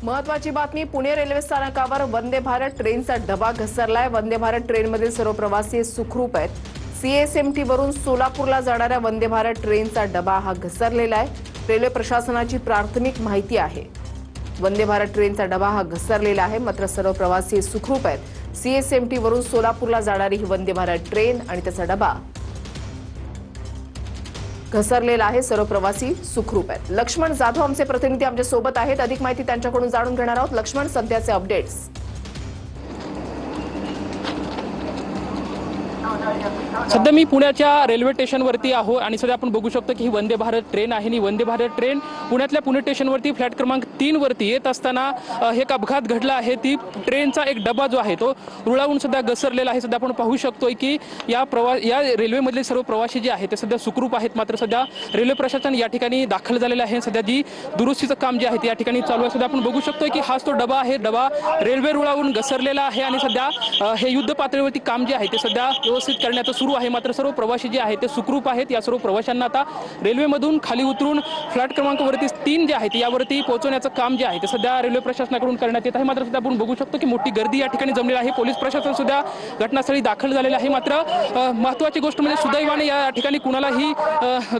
महत्वाची बातमी, पुणे रेल्वे स्थानकावर वंदे भारत ट्रेनचा डबा घसरलाय। वंदे भारत ट्रेनमधील सर्व प्रवासी सुखरूप आहेत। सीएसएमटी वरून सोलापूरला जाणाऱ्या वंदे भारत ट्रेनचा डबा हा घसरलेला आहे। रेल्वे प्रशासनाची प्राथमिक माहिती आहे। वंदे भारत ट्रेनचा डबा हा घसरलेला आहे, मात्र सर्व प्रवासी सुखरूप आहेत। सीएसएमटी वरून सोलापूरला जाणारी ही वंदे भारत ट्रेन आणि त्याचा डबा घसरलेला आहे। सर्व प्रवासी सुखरूप आहेत। लक्ष्मण जाधव आमचे प्रतिनिधी आमच्या सोबत आहेत, अधिक माहिती त्यांच्याकडून जाणून घेणार आहोत। लक्ष्मण, सध्याचे अपडेट्स। सध्या मी पुण्याच्या रेल्वे स्टेशनवरती आहो आणि सध्या आपण बघू शकतो की ही वंदे भारत ट्रेन आहे। ही वंदे भारत ट्रेन पुण्यातल्या पुणे स्टेशनवरती फ्लॅट क्रमांक 3 वरती येत असताना हे एक अपघात घडला आहे। ती ट्रेनचा एक डबा जो आहे तो रुळावून सध्या घसरलेला आहे। सध्या आपण पाहू शकतोय की या रेल्वेमधले सर्व प्रवासी जे आहेत ते सध्या सुखरूप आहेत, मात्र सध्या रेल्वे प्रशासन या ठिकाणी दाखल झालेलं आहे। सध्या जी दुरुस्तीचं काम जे आहे ते या ठिकाणी चालू आहे। सध्या आपण बघू शकतोय की हाच तो डबा आहे। डबा रेल्वे रुळावून घसरलेला आहे आणि सध्या हे युद्ध पातळीवरती काम जे आहे ते सध्या व्यवस्थित करण्याचं सुरू आहे। मात्र सर्व प्रवासी जे आहेत ते सुखरूप आहेत। या सर्व प्रवाशांना आता रेल्वेमधून खाली उतरून फ्लॅट क्रमांकावरती 3 जे आहे यावरती पोहोचवण्याचं काम जे आहे ते सध्या रेल्वे प्रशासनाकडून करण्यात येत आहे। मात्र सध्या आपण बघू शकतो की मोठी गर्दी या ठिकाणी जमलेली आहे। पोलीस प्रशासन सुद्धा घटनास्थळी दाखल झालेलं आहे। मात्र महत्त्वाची गोष्ट म्हणजे सुदैवाने या ठिकाणी कुणालाही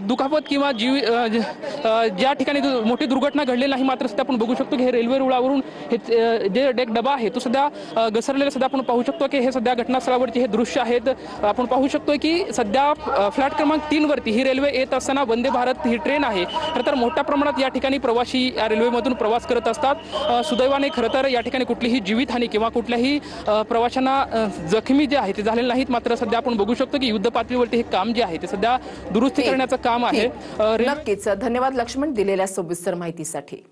दुखापत किंवा ज्या ठिकाणी मोठी दुर्घटना घडलेली नाही। मात्र सध्या आपण बघू शकतो की हे रेल्वे रुळावरून हे जे डबा आहे तो सध्या घसरलेला सध्या आपण पाहू शकतो की हे सध्या घटनास्थळावरचे हे दृश्य आहेत। आपण पाहू शकतोय की सध्या फ्लॅट क्रमांक 3 वरती ही रेल्वे येत असताना वंदे भारत ही ट्रेन आहे। खरं तर मोठ्या प्रमाणात या ठिकाणी प्रवासी या रेल्वेमधून प्रवास करत असतात। सुदैवाने खरं तर या ठिकाणी कुठलीही जीवितहानी किंवा कुठल्याही प्रवाशांना जखमी जे आहे ते झालेले नाहीत। मात्र सध्या आपण बघू शकतो की युद्ध पातळीवरती हे काम जे आहे ते सध्या दुरुस्ती करण्याचं काम आहे। नक्कीच धन्यवाद लक्ष्मण दिलेल्या सविस्तर माहितीसाठी।